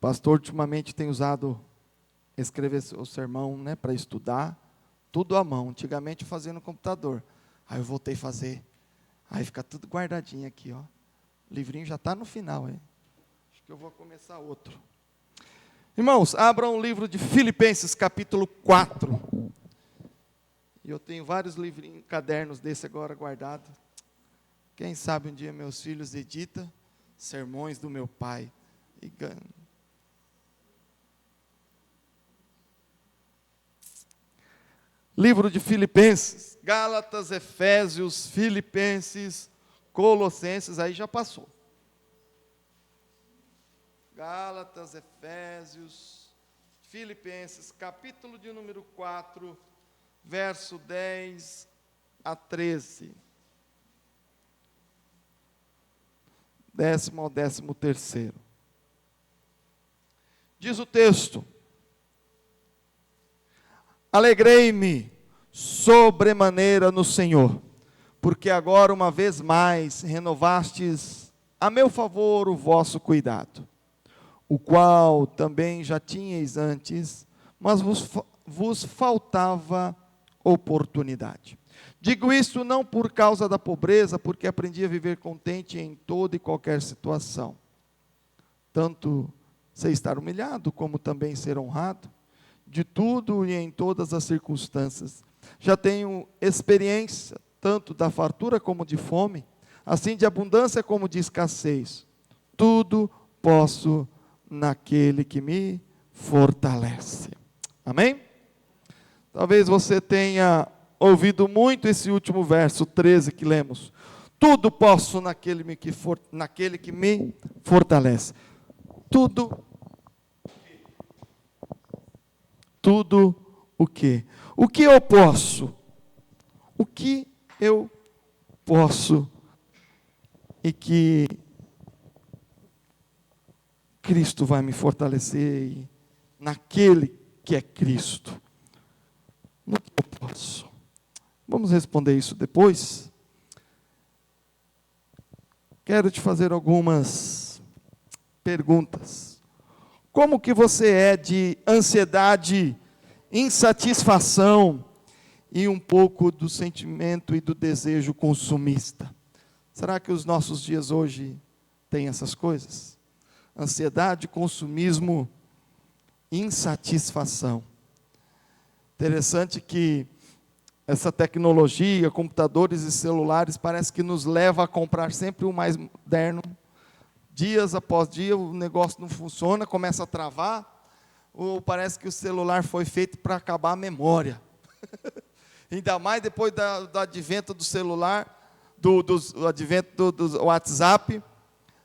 pastor ultimamente tem usado escrever o sermão, né, para estudar, tudo à mão. Antigamente eu fazia no computador. Aí eu voltei a fazer. Aí fica tudo guardadinho aqui, ó. O livrinho já está no final, hein? Acho que eu vou começar outro. Irmãos, abram o livro de Filipenses, capítulo 4. E eu tenho vários livrinhos, cadernos desse agora guardados. Quem sabe um dia meus filhos editam sermões do meu pai. E ganham. Livro de Filipenses, Gálatas, Efésios, Filipenses, Colossenses, aí já passou. Gálatas, Efésios, Filipenses, capítulo de número 4, verso 10 a 13. 10º ao 13º. Diz o texto: alegrei-me sobremaneira no Senhor, porque agora uma vez mais renovastes a meu favor o vosso cuidado, o qual também já tinhais antes, mas vos faltava oportunidade. Digo isso não por causa da pobreza, porque aprendi a viver contente em toda e qualquer situação. Tanto sei estar humilhado, como também ser honrado, de tudo e em todas as circunstâncias. Já tenho experiência, tanto da fartura como de fome, assim de abundância como de escassez. Tudo posso naquele que me fortalece. Amém? Talvez você tenha ouvido muito esse último verso 13 que lemos. Tudo posso naquele que me fortalece. Tudo o quê? O que eu posso? O que eu posso e que Cristo vai me fortalecer naquele que é Cristo? No que eu posso? Vamos responder isso depois. Quero te fazer algumas perguntas. Como que você é de ansiedade, insatisfação e um pouco do sentimento e do desejo consumista? Será que os nossos dias hoje têm essas coisas? Ansiedade, consumismo, insatisfação. Interessante que essa tecnologia, computadores e celulares, parece que nos leva a comprar sempre o mais moderno. Dias após dia o negócio não funciona, começa a travar, ou parece que o celular foi feito para acabar a memória. Ainda mais depois do advento do celular, do advento do WhatsApp,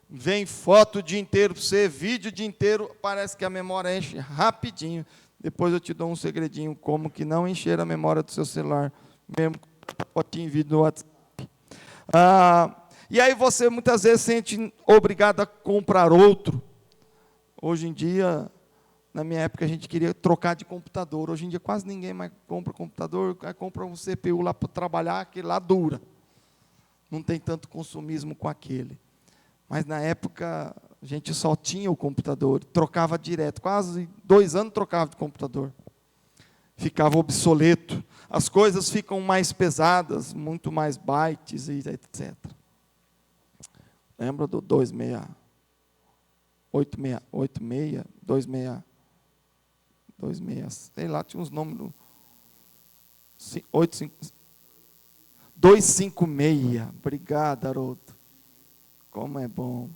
vem foto o dia inteiro para você, vídeo o dia inteiro, parece que a memória enche rapidinho. Depois eu te dou um segredinho, como que não encher a memória do seu celular, mesmo com fotinho e vídeo no WhatsApp. E aí você muitas vezes se sente obrigado a comprar outro. Hoje em dia, na minha época a gente queria trocar de computador. Hoje em dia quase ninguém mais compra computador, compra um CPU lá para trabalhar, aquele lá dura. Não tem tanto consumismo com aquele. Mas na época a gente só tinha o computador, trocava direto, quase 2 anos trocava de computador. Ficava obsoleto, as coisas ficam mais pesadas, muito mais bytes e etc. Lembra do 26, sei lá, tinha uns números, 256, obrigado, Haroldo, como é bom,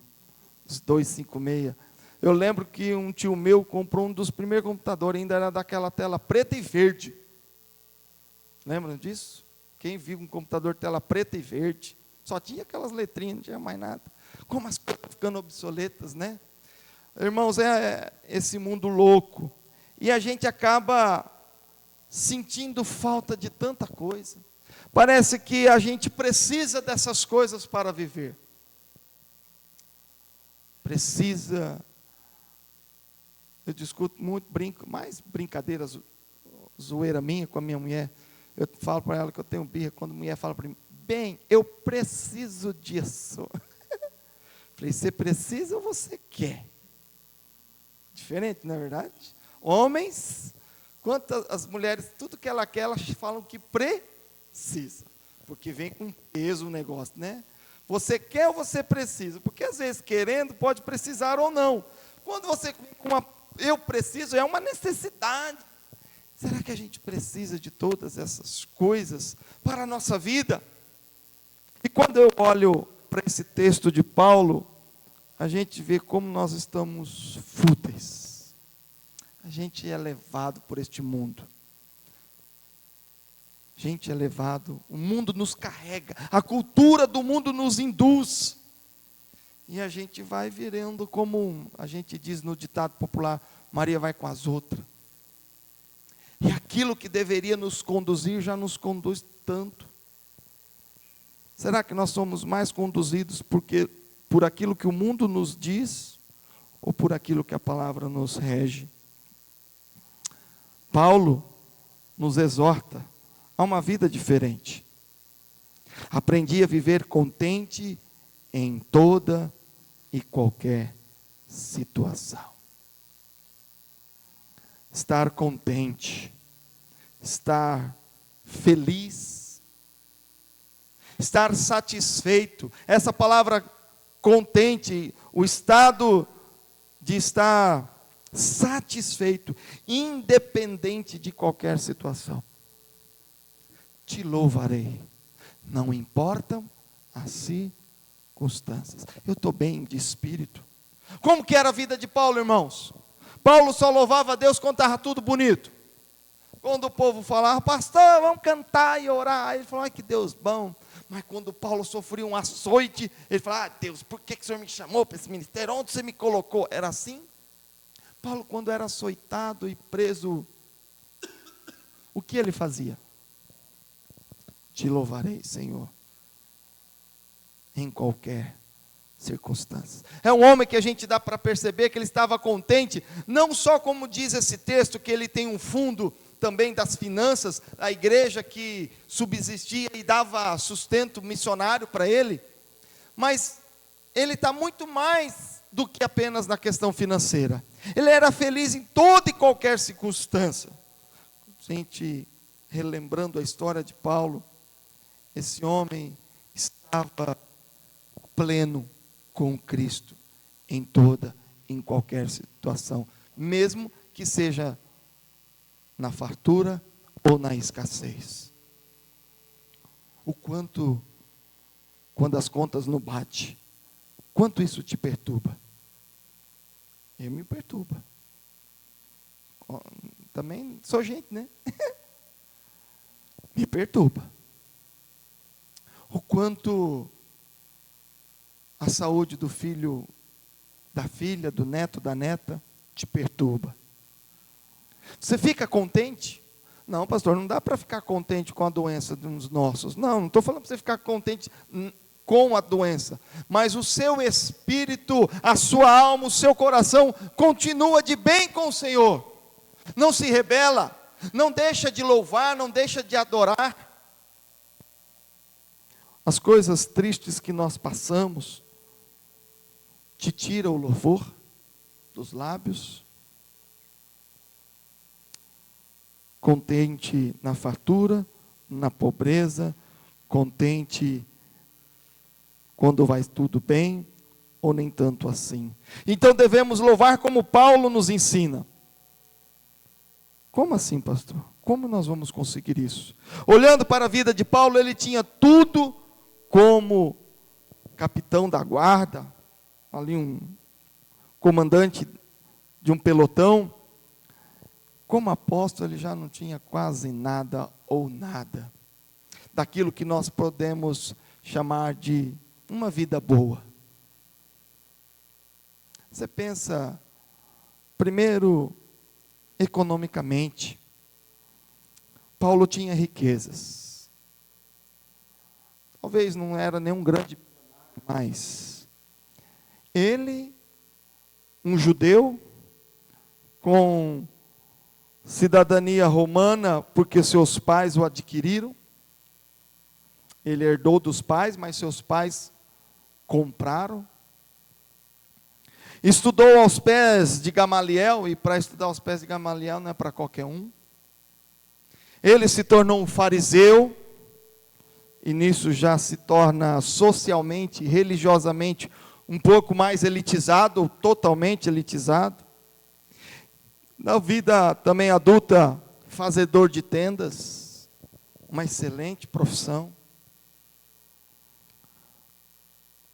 os 256, eu lembro que um tio meu comprou um dos primeiros computadores, ainda era daquela tela preta e verde, lembram disso? Quem viu um computador tela preta e verde, só tinha aquelas letrinhas, não tinha mais nada, como as coisas ficando obsoletas, né? Irmãos, é esse mundo louco, e a gente acaba sentindo falta de tanta coisa, parece que a gente precisa dessas coisas para viver, precisa, eu discuto muito, brinco, mais brincadeiras, zoeira minha com a minha mulher, eu falo para ela que eu tenho birra, quando a mulher fala para mim, bem, eu preciso disso, falei, você precisa ou você quer? Diferente, não é verdade? Homens, quanto as mulheres, tudo que ela quer, elas falam que precisa. Porque vem com peso o negócio, né? Você quer ou você precisa? Porque às vezes querendo pode precisar ou não. Quando você com uma eu preciso, é uma necessidade. Será que a gente precisa de todas essas coisas para a nossa vida? E quando eu olho para esse texto de Paulo, a gente vê como nós estamos fúteis. A gente é levado por este mundo. A gente é levado, o mundo nos carrega, a cultura do mundo nos induz. E a gente vai virando como, a gente diz no ditado popular, Maria vai com as outras. E aquilo que deveria nos conduzir, já nos conduz tanto. Será que nós somos mais conduzidos por aquilo que o mundo nos diz, ou por aquilo que a palavra nos rege? Paulo nos exorta a uma vida diferente. Aprendi a viver contente em toda e qualquer situação. Estar contente, estar feliz, estar satisfeito. Essa palavra contente, o estado de estar satisfeito, independente de qualquer situação. Te louvarei, não importam as circunstâncias. Eu estou bem de espírito. Como que era a vida de Paulo, irmãos? Paulo só louvava a Deus quando estava tudo bonito. Quando o povo falava, pastor, vamos cantar e orar, ele falava, ai que Deus bom. Mas quando Paulo sofria um açoite, ele falava, Deus, por que o Senhor me chamou para esse ministério? Onde você me colocou? Era assim? Paulo, quando era açoitado e preso, o que ele fazia? Te louvarei, Senhor, em qualquer circunstância. É um homem que a gente dá para perceber que ele estava contente, não só como diz esse texto, que ele tem um fundo também das finanças, a igreja que subsistia e dava sustento missionário para ele, mas ele está muito mais do que apenas na questão financeira. Ele era feliz em toda e qualquer circunstância. Gente, relembrando a história de Paulo, esse homem estava pleno com Cristo em toda, em qualquer situação, mesmo que seja na fartura ou na escassez. O quanto, quando as contas não batem, quanto isso te perturba? Eu me perturba. Também sou gente, né? Me perturba. O quanto a saúde do filho, da filha, do neto, da neta, te perturba. Você fica contente? Não, pastor, não dá para ficar contente com a doença dos nossos. Não estou falando para você ficar contente com a doença. Mas o seu espírito, a sua alma, o seu coração, continua de bem com o Senhor. Não se rebela, não deixa de louvar, não deixa de adorar. As coisas tristes que nós passamos, te tira o louvor dos lábios. Contente na fartura, na pobreza, contente quando vai tudo bem, ou nem tanto assim. Então devemos louvar como Paulo nos ensina. Como assim, pastor? Como nós vamos conseguir isso? Olhando para a vida de Paulo, ele tinha tudo como capitão da guarda, ali um comandante de um pelotão. Como apóstolo, ele já não tinha quase nada ou nada daquilo que nós podemos chamar de uma vida boa. Você pensa, primeiro, economicamente. Paulo tinha riquezas. Talvez não era nenhum grande, mas ele, um judeu, com cidadania romana, porque seus pais o adquiriram. Ele herdou dos pais, mas seus pais compraram. Estudou aos pés de Gamaliel, e para estudar aos pés de Gamaliel não é para qualquer um. Ele se tornou um fariseu, e nisso já se torna socialmente, religiosamente, um pouco mais elitizado, ou totalmente elitizado. Na vida também adulta, fazedor de tendas, uma excelente profissão.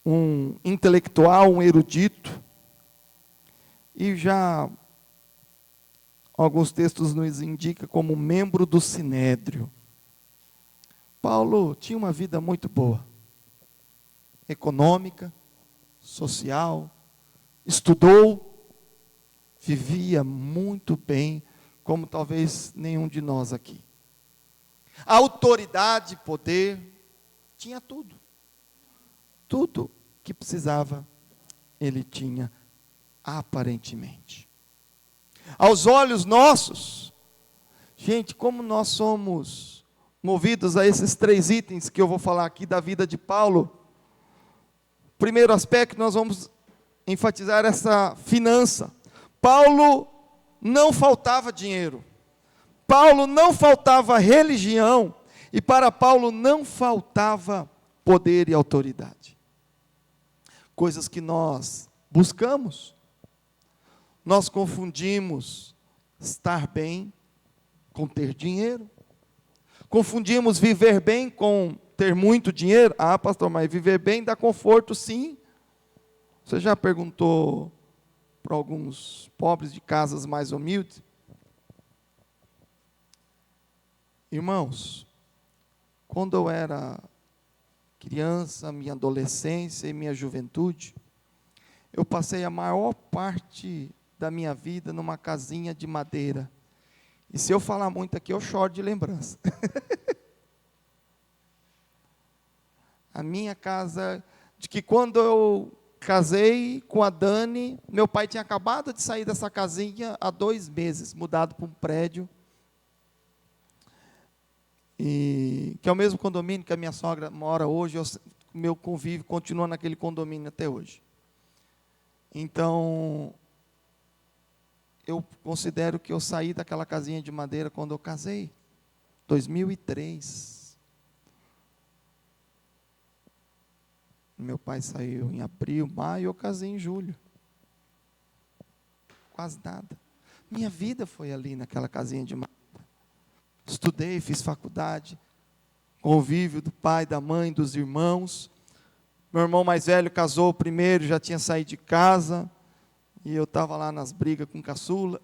Um intelectual, um erudito. E já alguns textos nos indicam como membro do Sinédrio. Paulo tinha uma vida muito boa, econômica, social, estudou, vivia muito bem, como talvez nenhum de nós aqui. Autoridade, poder, tinha tudo. Tudo que precisava, ele tinha, aparentemente. Aos olhos nossos, gente, como nós somos movidos a esses 3 itens que eu vou falar aqui da vida de Paulo. Primeiro aspecto, nós vamos enfatizar essa finança. Paulo não faltava dinheiro. Paulo não faltava religião. E para Paulo não faltava poder e autoridade. Coisas que nós buscamos. Nós confundimos estar bem com ter dinheiro. Confundimos viver bem com ter muito dinheiro. Ah, pastor, mas viver bem dá conforto, sim. Você já perguntou para alguns pobres de casas mais humildes? Irmãos, quando eu era criança, minha adolescência e minha juventude, eu passei a maior parte da minha vida numa casinha de madeira. E se eu falar muito aqui, eu choro de lembrança. A minha casa, de que quando eu casei com a Dani, meu pai tinha acabado de sair dessa casinha há 2 meses, mudado para um prédio, e que é o mesmo condomínio que a minha sogra mora hoje, meu convívio continua naquele condomínio até hoje. Então, eu considero que eu saí daquela casinha de madeira quando eu casei, 2003. Meu pai saiu em abril, maio, eu casei em julho. Quase nada. Minha vida foi ali naquela casinha de madeira. Estudei, fiz faculdade, convívio do pai, da mãe, dos irmãos. Meu irmão mais velho casou primeiro, já tinha saído de casa. E eu estava lá nas brigas com caçula.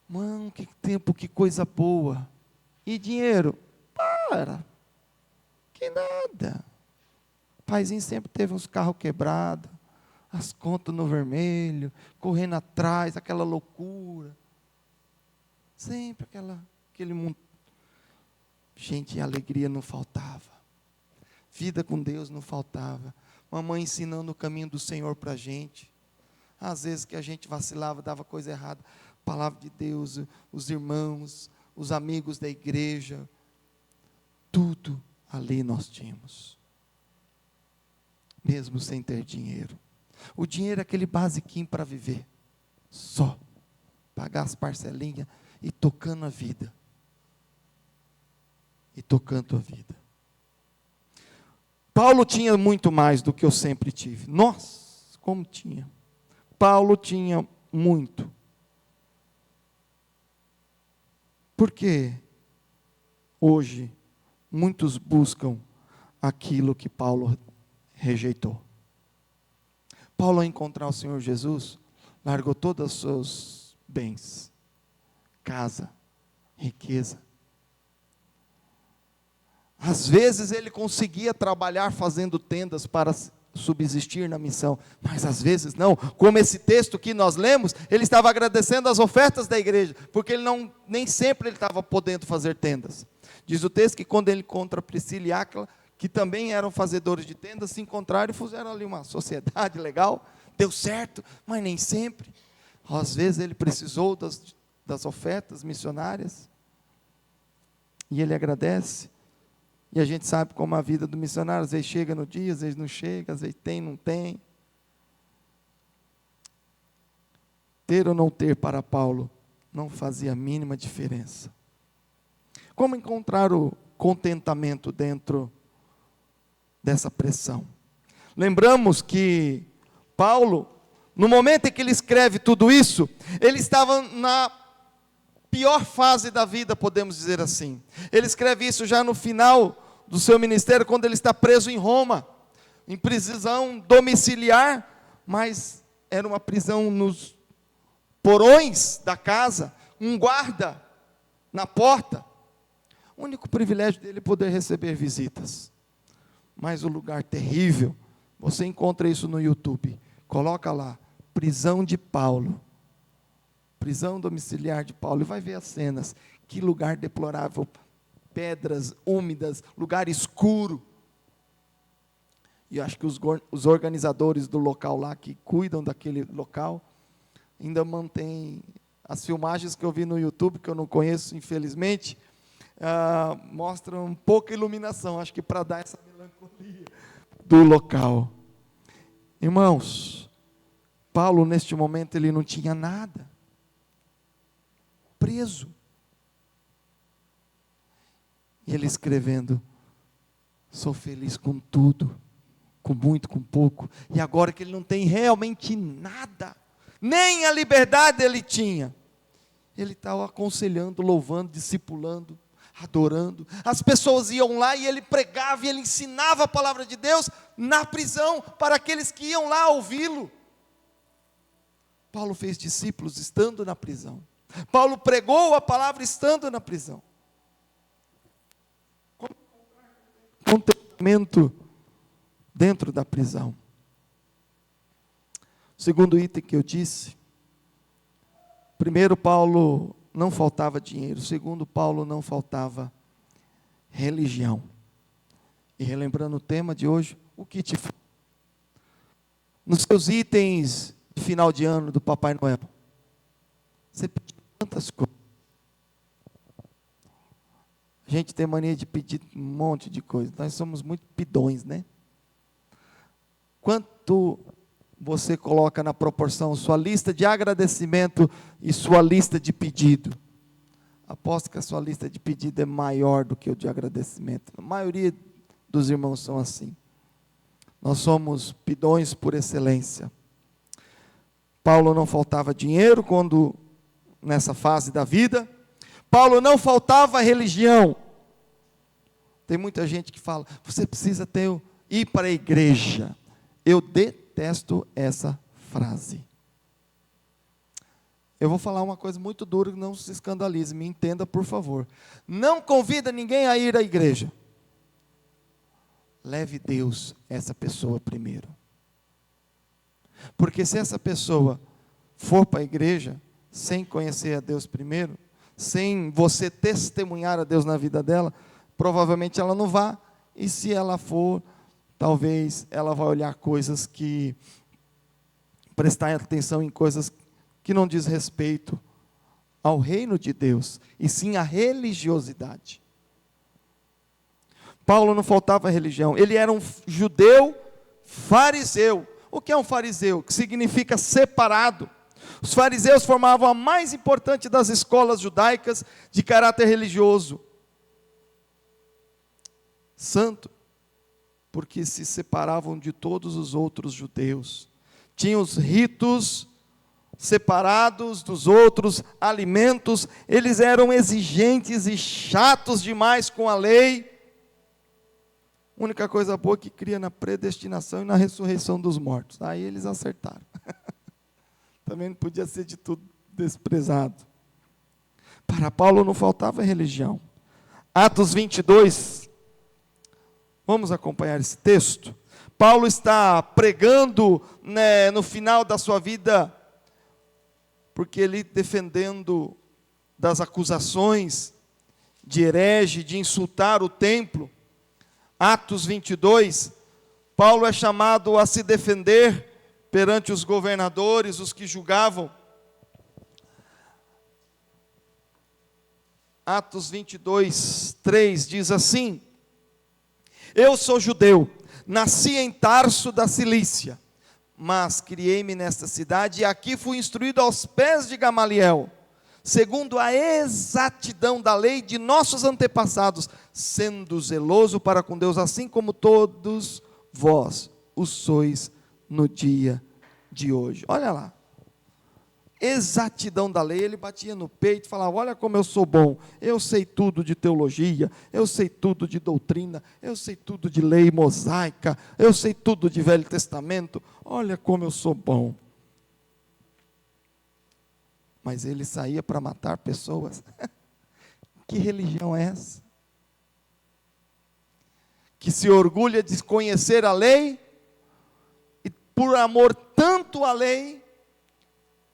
Mano, que tempo, que coisa boa. E dinheiro? Para. Que nada. O paizinho sempre teve uns carros quebrados, as contas no vermelho, correndo atrás, aquela loucura. Sempre aquele mundo. Gente, alegria não faltava. Vida com Deus não faltava. Mamãe ensinando o caminho do Senhor para a gente. Às vezes que a gente vacilava, dava coisa errada. Palavra de Deus, os irmãos, os amigos da igreja. Tudo ali nós tínhamos. Mesmo sem ter dinheiro. O dinheiro é aquele basiquinho para viver. Só. Pagar as parcelinhas e tocando a vida. E tocando a vida. Paulo tinha muito mais do que eu sempre tive. Nossa, como tinha. Paulo tinha muito. Por que hoje muitos buscam aquilo que Paulo rejeitou? Paulo, ao encontrar o Senhor Jesus, largou todos os seus bens, casa, riqueza. Às vezes ele conseguia trabalhar fazendo tendas para subsistir na missão, mas às vezes não, como esse texto que nós lemos, ele estava agradecendo as ofertas da igreja, porque ele nem sempre ele estava podendo fazer tendas. Diz o texto que quando ele encontra Priscila e Áquila, que também eram fazedores de tendas, se encontraram e fizeram ali uma sociedade legal, deu certo, mas nem sempre. Às vezes ele precisou das ofertas missionárias, e ele agradece. E a gente sabe como a vida do missionário, às vezes chega no dia, às vezes não chega, às vezes tem, não tem. Ter ou não ter para Paulo não fazia a mínima diferença. Como encontrar o contentamento dentro dessa pressão? Lembramos que Paulo, no momento em que ele escreve tudo isso, ele estava na pior fase da vida, podemos dizer assim. Ele escreve isso já no final do seu ministério, quando ele está preso em Roma, em prisão domiciliar, mas era uma prisão nos porões da casa, um guarda na porta. O único privilégio dele é poder receber visitas. Mas o lugar terrível, você encontra isso no YouTube, coloca lá, prisão de Paulo, prisão domiciliar de Paulo, e vai ver as cenas, que lugar deplorável, pedras úmidas, lugar escuro. E eu acho que os organizadores do local lá, que cuidam daquele local, ainda mantêm as filmagens que eu vi no YouTube, que eu não conheço, infelizmente, mostram pouca iluminação, acho que para dar essa melancolia do local. Irmãos, Paulo neste momento ele não tinha nada, preso, e ele escrevendo, sou feliz com tudo, com muito, com pouco, e agora que ele não tem realmente nada, nem a liberdade ele tinha, ele estava aconselhando, louvando, discipulando, adorando, as pessoas iam lá e ele pregava e ele ensinava a palavra de Deus na prisão, para aqueles que iam lá ouvi-lo. Paulo fez discípulos estando na prisão, Paulo pregou a palavra estando na prisão. Contentamento dentro da prisão. O segundo item que eu disse, primeiro, Paulo não faltava dinheiro. Segundo, Paulo não faltava religião. E relembrando o tema de hoje, o que te falta? Nos seus itens de final de ano do Papai Noel, você pediu tantas coisas. A gente tem mania de pedir um monte de coisa. Nós somos muito pidões, né? Quanto você coloca na proporção sua lista de agradecimento e sua lista de pedido? Aposto que a sua lista de pedido é maior do que o de agradecimento. A maioria dos irmãos são assim. Nós somos pidões por excelência. Paulo não faltava dinheiro quando nessa fase da vida. Paulo não faltava religião. Tem muita gente que fala, você precisa ir para a igreja. Eu detesto essa frase. Eu vou falar uma coisa muito dura, não se escandalize, me entenda por favor. Não convida ninguém a ir à igreja. Leve Deus essa pessoa primeiro. Porque se essa pessoa for para a igreja, sem conhecer a Deus primeiro, sem você testemunhar a Deus na vida dela, provavelmente ela não vá, e se ela for, talvez ela vai olhar coisas que, prestar atenção em coisas que não diz respeito ao reino de Deus, e sim à religiosidade. Paulo não faltava religião, ele era um judeu fariseu. O que é um fariseu? Que significa separado. Os fariseus formavam a mais importante das escolas judaicas de caráter religioso. Santo, porque se separavam de todos os outros judeus. Tinham os ritos separados dos outros alimentos, eles eram exigentes e chatos demais com a lei. A única coisa boa que cria na predestinação e na ressurreição dos mortos. Aí eles acertaram. Também não podia ser de tudo desprezado. Para Paulo não faltava religião. Atos 22, vamos acompanhar esse texto. Paulo está pregando, né, no final da sua vida, porque ele defendendo das acusações de herege, de insultar o templo. Atos 22, Paulo é chamado a se defender perante os governadores, os que julgavam. Atos 22, 3 diz assim: eu sou judeu, nasci em Tarso da Cilícia, mas criei-me nesta cidade, e aqui fui instruído aos pés de Gamaliel, segundo a exatidão da lei de nossos antepassados, sendo zeloso para com Deus, assim como todos vós o sois no dia de hoje. Olha lá, exatidão da lei. Ele batia no peito e falava: olha como eu sou bom, eu sei tudo de teologia, eu sei tudo de doutrina, eu sei tudo de lei mosaica, eu sei tudo de Velho Testamento, olha como eu sou bom. Mas ele saía para matar pessoas. Que religião é essa? Que se orgulha de conhecer a lei, e por amor tanto à lei,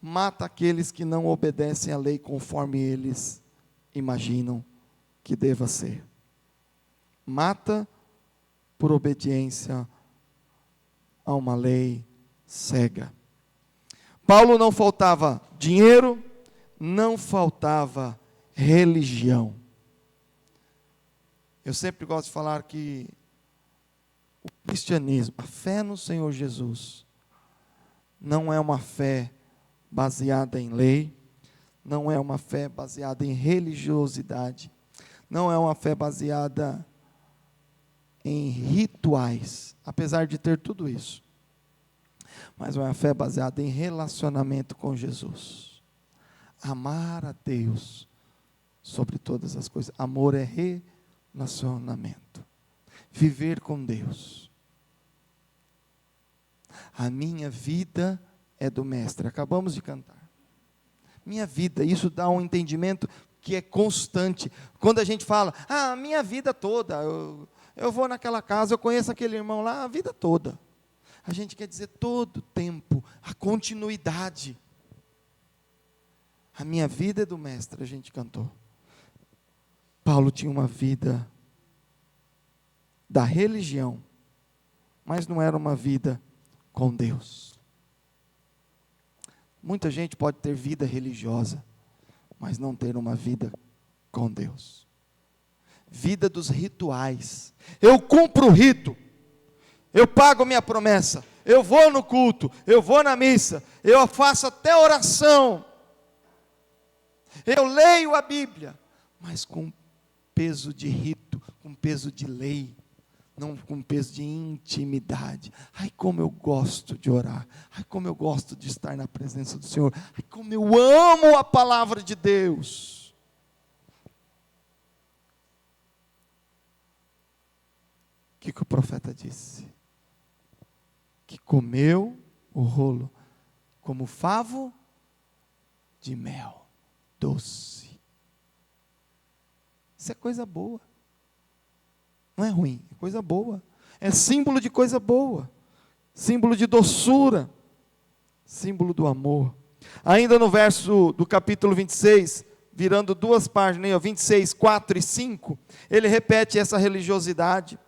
mata aqueles que não obedecem à lei conforme eles imaginam que deva ser. Mata por obediência a uma lei cega. Paulo não faltava dinheiro, não faltava religião. Eu sempre gosto de falar que o cristianismo, a fé no Senhor Jesus, não é uma fé baseada em lei, não é uma fé baseada em religiosidade, não é uma fé baseada em rituais, apesar de ter tudo isso, mas é uma fé baseada em relacionamento com Jesus. Amar a Deus sobre todas as coisas. Amor é relacionamento. Viver com Deus. A minha vida é do Mestre. Acabamos de cantar. Minha vida, isso dá um entendimento que é constante. Quando a gente fala: a minha vida toda, eu vou naquela casa, eu conheço aquele irmão lá a vida toda. A gente quer dizer todo o tempo, a continuidade. A minha vida é do Mestre, a gente cantou. Paulo tinha uma vida da religião, mas não era uma vida com Deus. Muita gente pode ter vida religiosa, mas não ter uma vida com Deus. Vida dos rituais. Eu cumpro o rito, eu pago minha promessa, eu vou no culto, eu vou na missa, eu faço até oração, eu leio a Bíblia, mas com peso de rito, com peso de lei, não com peso de intimidade. Ai, como eu gosto de orar, ai, como eu gosto de estar na presença do Senhor, ai, como eu amo a palavra de Deus. O que o profeta disse? Que comeu o rolo como favo de mel, doce. Isso é coisa boa. Não é ruim, é coisa boa. É símbolo de coisa boa. Símbolo de doçura. Símbolo do amor. Ainda no verso do capítulo 26, virando duas páginas, 26, 4 e 5, ele repete essa religiosidade.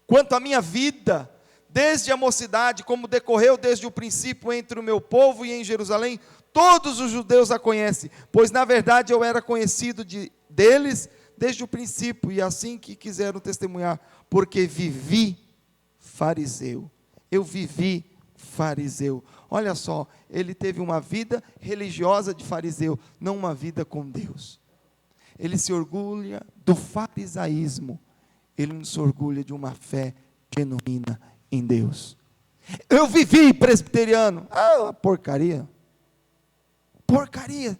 Quanto à minha vida, desde a mocidade, como decorreu desde o princípio entre o meu povo e em Jerusalém, todos os judeus a conhecem, pois na verdade eu era conhecido deles desde o princípio, e assim que quiseram testemunhar, porque vivi fariseu. Eu vivi fariseu. Olha só, ele teve uma vida religiosa de fariseu, não uma vida com Deus. Ele se orgulha do farisaísmo, ele não se orgulha de uma fé genuína em Deus. Eu vivi presbiteriano. Ah, porcaria. Porcaria.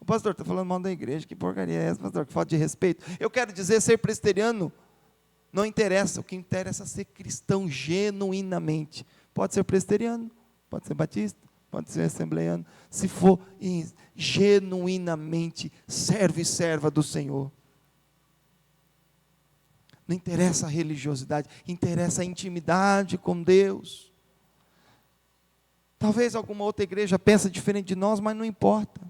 O pastor está falando mal da igreja, que porcaria é essa, pastor? Que falta de respeito. Eu quero dizer, ser presbiteriano não interessa, o que interessa é ser cristão genuinamente. Pode ser presbiteriano, pode ser batista, pode ser assembleiano, se for genuinamente servo e serva do Senhor. Não interessa a religiosidade, interessa a intimidade com Deus. Talvez alguma outra igreja pense diferente de nós, mas não importa.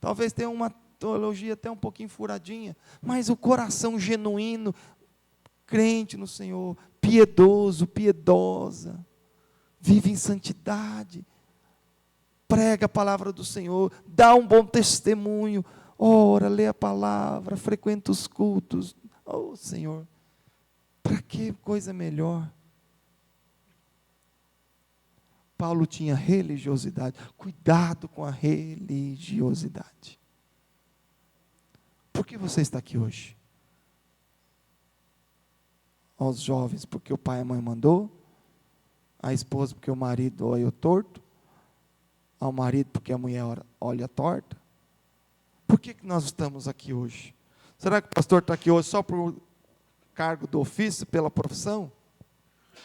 Talvez tenha uma teologia até um pouquinho furadinha, mas o coração genuíno, crente no Senhor, piedoso, piedosa, vive em santidade, prega a palavra do Senhor, dá um bom testemunho, ora, lê a palavra, frequenta os cultos. Oh, Senhor, para que coisa melhor? Paulo tinha religiosidade. Cuidado com a religiosidade. Por que você está aqui hoje? Aos jovens, porque o pai e a mãe mandou. A esposa, porque o marido olha torto. Ao marido, porque a mulher olha torta. Por que nós estamos aqui hoje? Será que o pastor está aqui hoje só por cargo do ofício, pela profissão?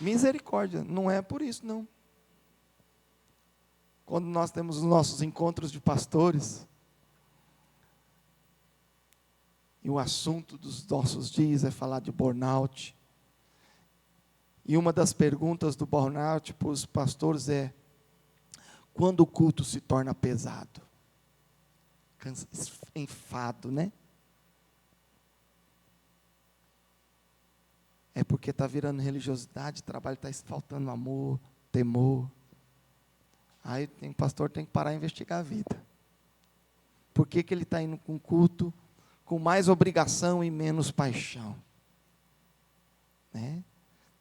Misericórdia, não é por isso não. Quando nós temos os nossos encontros de pastores, e o assunto dos nossos dias é falar de burnout, e uma das perguntas do burnout para os pastores é: quando o culto se torna pesado? Enfado, né? É porque está virando religiosidade, trabalho está faltando amor, temor. Aí o pastor tem que parar e investigar a vida. Por que ele está indo com culto com mais obrigação e menos paixão? Né?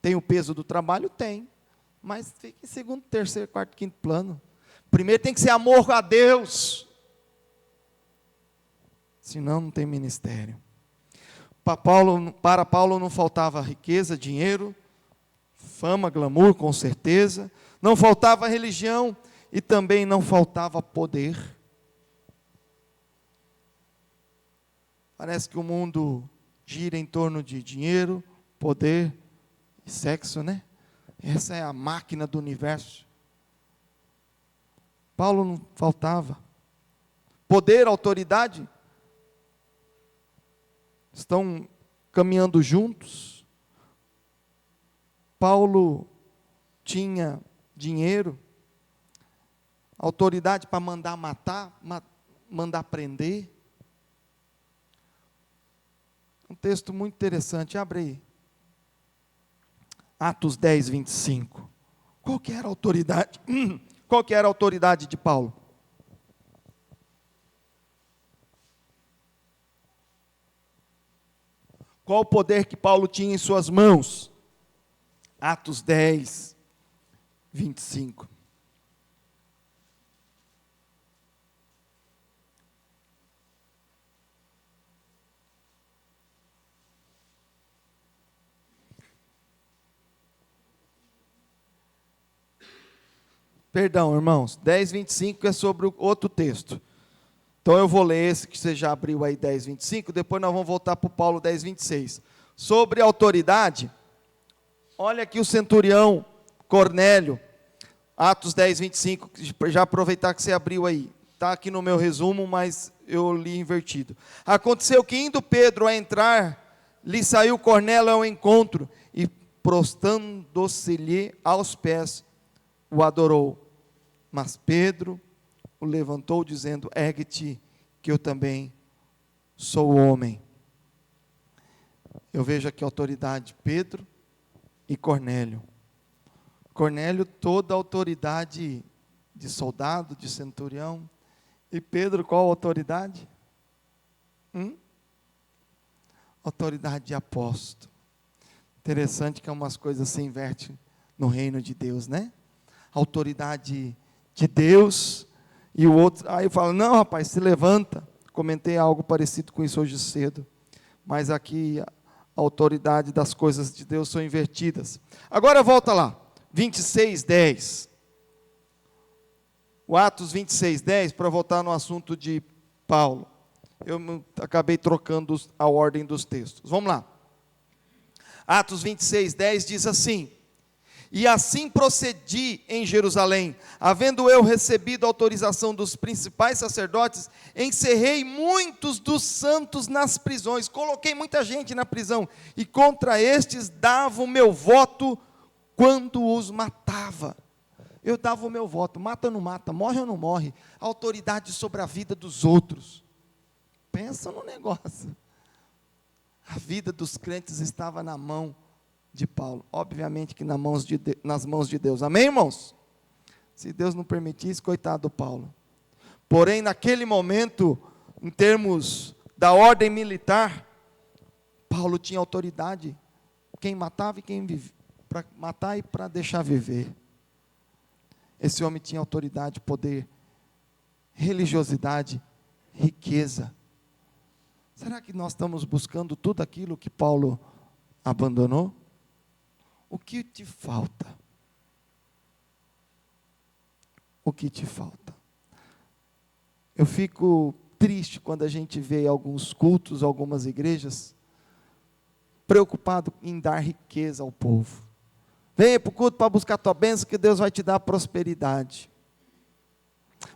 Tem o peso do trabalho? Tem. Mas fica em segundo, terceiro, quarto, quinto plano. Primeiro tem que ser amor a Deus. Senão não tem ministério. Para Paulo não faltava riqueza, dinheiro, fama, glamour, com certeza. Não faltava religião e também não faltava poder. Parece que o mundo gira em torno de dinheiro, poder e sexo, né? Essa é a máquina do universo. Paulo não faltava. Poder, autoridade, estão caminhando juntos. Paulo tinha dinheiro, autoridade para mandar matar, mandar prender. Um texto muito interessante, abre aí. Atos 10, 25. Qual que era a autoridade? Qual que era a autoridade de Paulo? Qual o poder que Paulo tinha em suas mãos? Atos 10, 25. Perdão, irmãos, 10, 25 é sobre o outro texto. Então eu vou ler esse que você já abriu aí, 10, 25, depois nós vamos voltar para o Paulo 10, 26. Sobre autoridade, olha aqui o centurião Cornélio, Atos 10, 25, já aproveitar que você abriu aí. Está aqui no meu resumo, mas eu li invertido. Aconteceu que indo Pedro a entrar, lhe saiu Cornélio ao encontro, e prostando-se-lhe aos pés, o adorou. Mas Pedro o levantou, dizendo: ergue-te, que eu também sou homem. Eu vejo aqui a autoridade de Pedro e Cornélio. Cornélio, toda a autoridade de soldado, de centurião. E Pedro, qual a autoridade? Autoridade de apóstolo. Interessante que umas coisas se invertem no reino de Deus, né? Autoridade de Deus, e o outro, aí eu falo: não, rapaz, se levanta. Comentei algo parecido com isso hoje cedo, mas aqui a autoridade das coisas de Deus são invertidas. Agora volta lá, 26, 10. O Atos 26, 10, para voltar no assunto de Paulo. Eu acabei trocando a ordem dos textos. Vamos lá. Atos 26, 10 diz assim: e assim procedi em Jerusalém, havendo eu recebido autorização dos principais sacerdotes, encerrei muitos dos santos nas prisões, coloquei muita gente na prisão, e contra estes dava o meu voto quando os matava. Eu dava o meu voto, mata ou não mata, morre ou não morre, autoridade sobre a vida dos outros. Pensa no negócio. A vida dos crentes estava na mão de Paulo, obviamente que nas mãos de Deus, amém, irmãos? Se Deus não permitisse, coitado do Paulo. Porém, naquele momento, em termos da ordem militar, Paulo tinha autoridade, quem matava e quem vivia, para matar e para deixar viver. Esse homem tinha autoridade, poder, religiosidade, riqueza. Será que nós estamos buscando tudo aquilo que Paulo abandonou? O que te falta? O que te falta? Eu fico triste quando a gente vê alguns cultos, algumas igrejas, preocupado em dar riqueza ao povo. Venha para o culto para buscar a tua bênção, que Deus vai te dar prosperidade.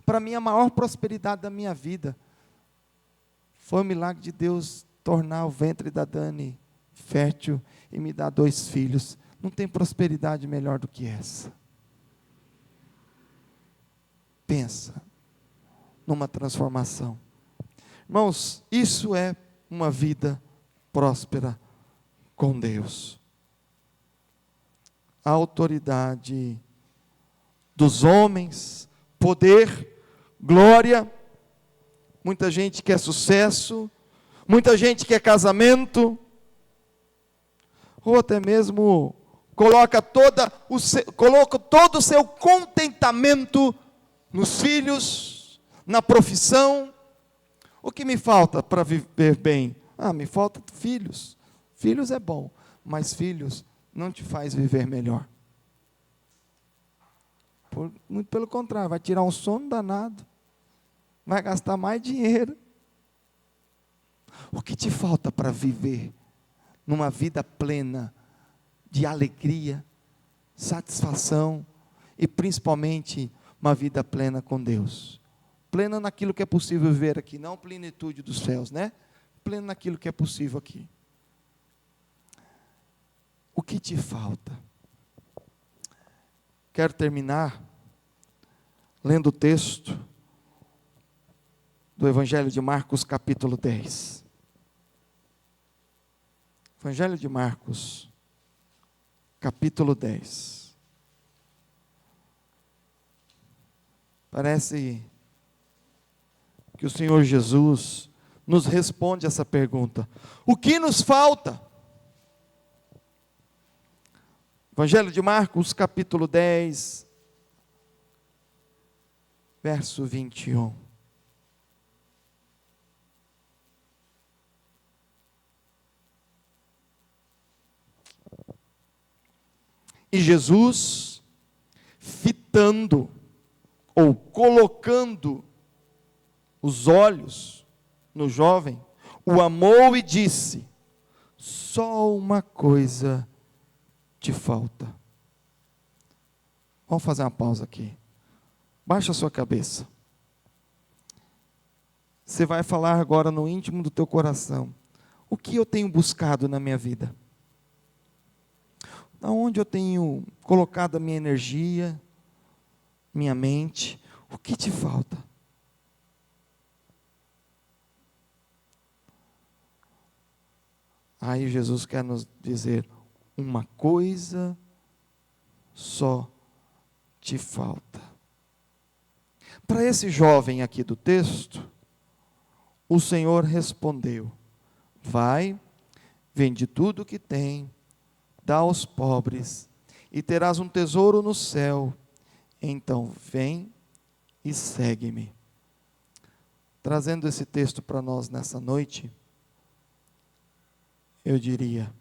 Para mim, a maior prosperidade da minha vida foi o milagre de Deus tornar o ventre da Dani fértil e me dar 2 filhos. Não tem prosperidade melhor do que essa. Pensa numa transformação. Irmãos, isso é uma vida próspera com Deus. A autoridade dos homens, poder, glória. Muita gente quer sucesso, muita gente quer casamento, ou até mesmo coloca todo o seu contentamento nos filhos, na profissão. O que me falta para viver bem? Me falta filhos. Filhos é bom, mas filhos não te faz viver melhor. Muito pelo contrário, vai tirar um sono danado, vai gastar mais dinheiro. O que te falta para viver numa vida plena de alegria, satisfação e principalmente uma vida plena com Deus? Plena naquilo que é possível viver aqui, não plenitude dos céus, né? Pleno naquilo que é possível aqui. O que te falta? Quero terminar lendo o texto do Evangelho de Marcos, capítulo 10. Evangelho de Marcos, capítulo 10. Parece que o Senhor Jesus nos responde essa pergunta: o que nos falta? Evangelho de Marcos, capítulo 10, verso 21. E Jesus, fitando ou colocando os olhos no jovem, o amou e disse: só uma coisa te falta. Vamos fazer uma pausa aqui. Baixa a sua cabeça. Você vai falar agora no íntimo do teu coração: o que eu tenho buscado na minha vida? Aonde eu tenho colocado a minha energia, minha mente? O que te falta? Aí Jesus quer nos dizer: uma coisa só te falta. Para esse jovem aqui do texto, o Senhor respondeu: vai, vende tudo o que tem, dá aos pobres, e terás um tesouro no céu. Então vem e segue-me. Trazendo esse texto para nós nessa noite, eu diria: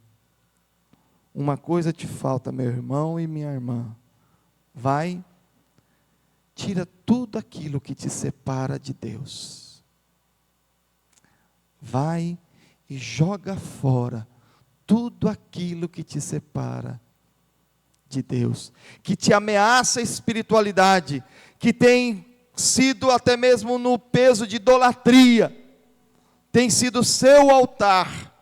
uma coisa te falta, meu irmão e minha irmã. Vai, tira tudo aquilo que te separa de Deus. Vai e joga fora tudo aquilo que te separa de Deus, que te ameaça a espiritualidade, que tem sido até mesmo no peso de idolatria, tem sido seu altar.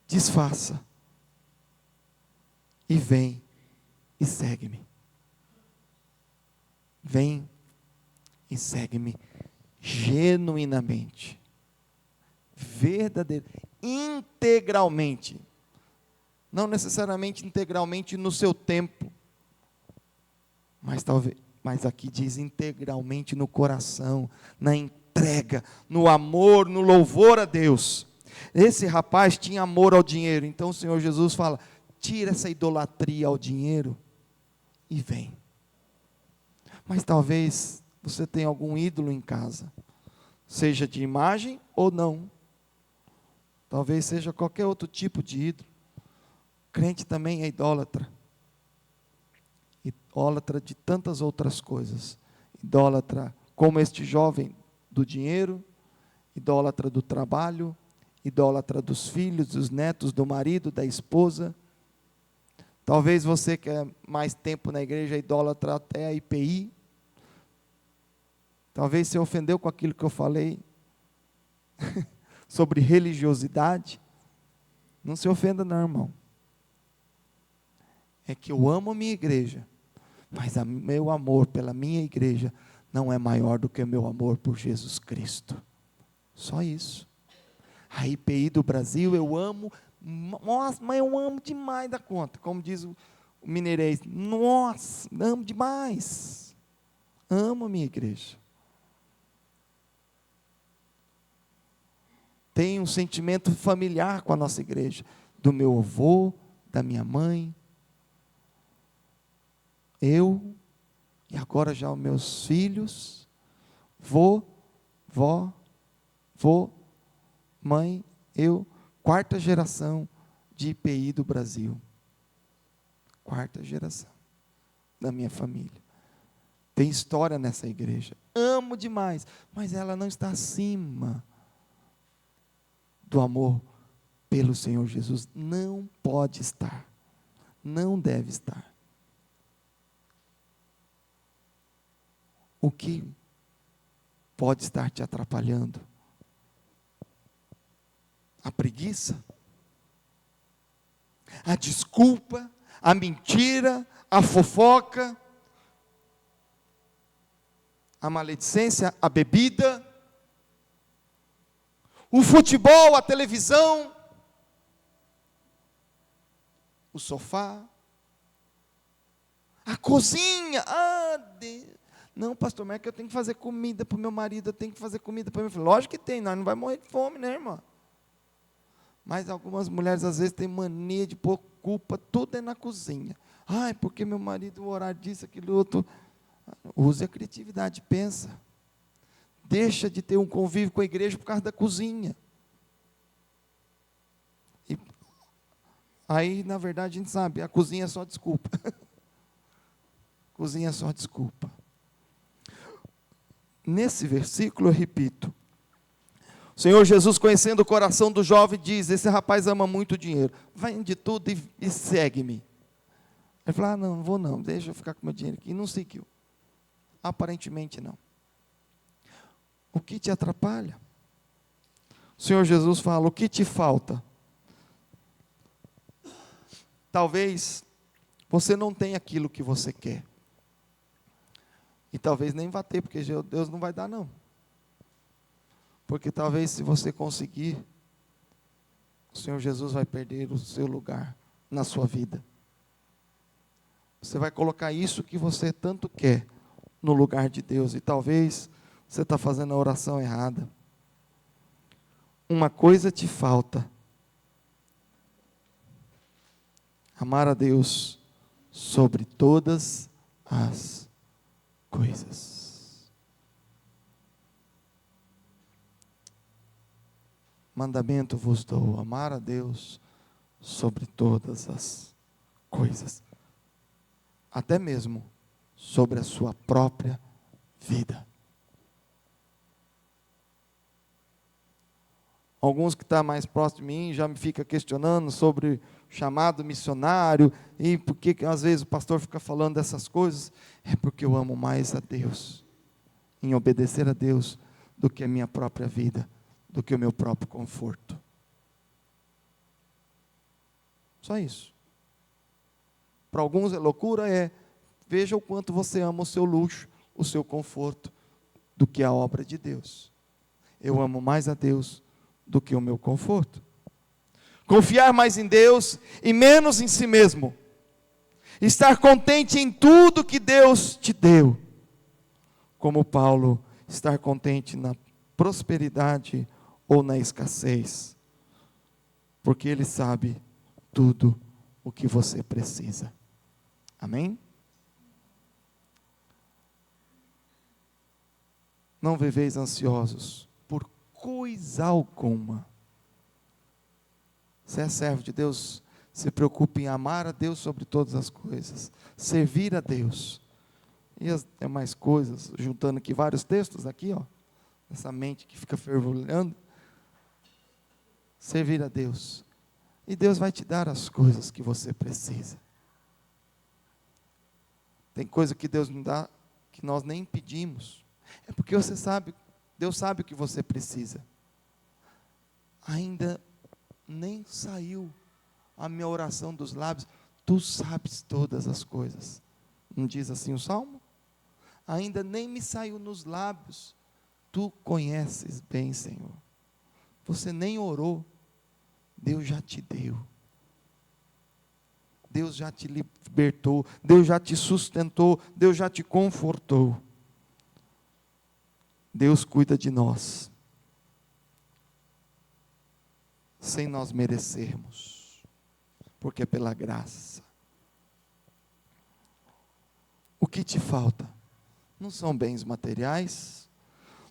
Desfaça e vem e segue-me. Vem e segue-me genuinamente, verdadeiramente, integralmente. Não necessariamente integralmente no seu tempo, mas aqui diz integralmente no coração, na entrega, no amor, no louvor a Deus. Esse rapaz tinha amor ao dinheiro, então o Senhor Jesus fala: tira essa idolatria ao dinheiro e vem. Mas talvez você tenha algum ídolo em casa, seja de imagem ou não. Talvez seja qualquer outro tipo de ídolo. Crente também é idólatra. Idólatra de tantas outras coisas. Idólatra como este jovem do dinheiro, idólatra do trabalho, idólatra dos filhos, dos netos, do marido, da esposa. Talvez você que é mais tempo na igreja é idólatra até a IPI. Talvez você ofendeu com aquilo que eu falei sobre religiosidade. Não se ofenda não, irmão. É que eu amo a minha igreja, mas meu amor pela minha igreja não é maior do que o meu amor por Jesus Cristo. Só isso. A IPI do Brasil eu amo, nossa, mas eu amo demais da conta, como diz o mineirês, nossa, amo demais. Amo a minha igreja. Tenho um sentimento familiar com a nossa igreja, do meu avô, da minha mãe, eu, e agora já os meus filhos, vó, mãe, eu, 4ª geração de IPI do Brasil. 4ª geração da minha família. Tem história nessa igreja. Amo demais, mas ela não está acima do amor pelo Senhor Jesus. Não pode estar. Não deve estar. O que pode estar te atrapalhando? A preguiça? A desculpa? A mentira? A fofoca? A maledicência? A bebida? O futebol? A televisão? O sofá? A cozinha? Deus. Não, pastor, mas é que eu tenho que fazer comida para o meu marido, eu tenho que fazer comida para o meu filho. Lógico que tem, nós não vamos morrer de fome, né, irmã? Mas algumas mulheres, às vezes, têm mania de pôr culpa, tudo é na cozinha. Ai, porque meu marido, o horário disso, aquilo, outro. Use a criatividade, pensa. Deixa de ter um convívio com a igreja por causa da cozinha. E aí, na verdade, a gente sabe, a cozinha é só desculpa. Cozinha é só desculpa. Nesse versículo, eu repito, o Senhor Jesus, conhecendo o coração do jovem, diz, esse rapaz ama muito dinheiro, vende tudo e segue-me. Ele falou, não vou não, deixa eu ficar com meu dinheiro aqui, e não seguiu. Aparentemente não. O que te atrapalha? O Senhor Jesus fala, o que te falta? Talvez você não tenha aquilo que você quer. E talvez nem vá ter, porque Deus não vai dar não. Porque talvez se você conseguir, o Senhor Jesus vai perder o seu lugar na sua vida. Você vai colocar isso que você tanto quer no lugar de Deus. E talvez você está fazendo a oração errada. Uma coisa te falta. Amar a Deus sobre todas as coisas. Mandamento vos dou, amar a Deus sobre todas as coisas, até mesmo sobre a sua própria vida. Alguns que estão mais próximos de mim já me ficam questionando sobre o chamado missionário, e por que às vezes o pastor fica falando dessas coisas. É porque eu amo mais a Deus, em obedecer a Deus, do que a minha própria vida, do que o meu próprio conforto. Só isso. Para alguns é loucura, veja o quanto você ama o seu luxo, o seu conforto, do que a obra de Deus. Eu amo mais a Deus do que o meu conforto. Confiar mais em Deus e menos em si mesmo. Estar contente em tudo que Deus te deu. Como Paulo, estar contente na prosperidade ou na escassez. Porque Ele sabe tudo o que você precisa. Amém? Não viveis ansiosos por coisa alguma. Você é servo de Deus, se preocupe em amar a Deus sobre todas as coisas, servir a Deus. E as demais coisas, juntando aqui vários textos aqui, ó, essa mente que fica fervilhando, servir a Deus. E Deus vai te dar as coisas que você precisa. Tem coisa que Deus não dá, que nós nem pedimos. É porque você sabe, Deus sabe o que você precisa. Ainda nem saiu a minha oração dos lábios, tu sabes todas as coisas. Não diz assim o Salmo? Ainda nem me saiu nos lábios, tu conheces bem, Senhor. Você nem orou, Deus já te deu. Deus já te libertou, Deus já te sustentou, Deus já te confortou. Deus cuida de nós, sem nós merecermos, porque é pela graça. O que te falta? Não são bens materiais,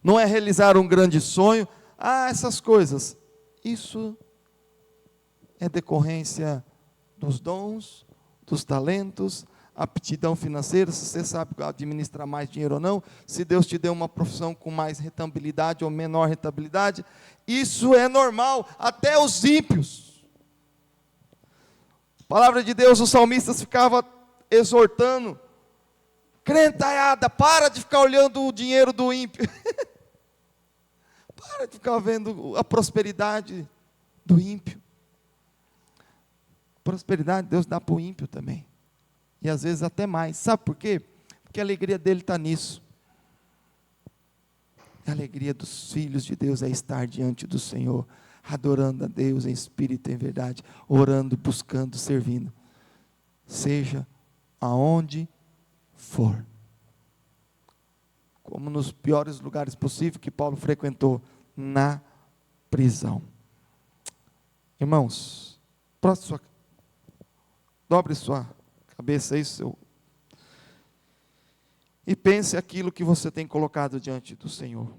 não é realizar um grande sonho, essas coisas, isso é decorrência dos dons, dos talentos, aptidão financeira, se você sabe administrar mais dinheiro ou não, se Deus te deu uma profissão com mais rentabilidade ou menor rentabilidade, isso é normal, até os ímpios. Palavra de Deus, os salmistas ficavam exortando, crentaiada, para de ficar olhando o dinheiro do ímpio, para de ficar vendo a prosperidade do ímpio. Prosperidade Deus dá para o ímpio também. E às vezes até mais. Sabe por quê? Porque a alegria dele está nisso. A alegria dos filhos de Deus é estar diante do Senhor, adorando a Deus em espírito e em verdade, orando, buscando, servindo. Seja aonde for. Como nos piores lugares possíveis que Paulo frequentou, na prisão. Irmãos, dobre sua cabeça aí, e pense aquilo que você tem colocado diante do Senhor.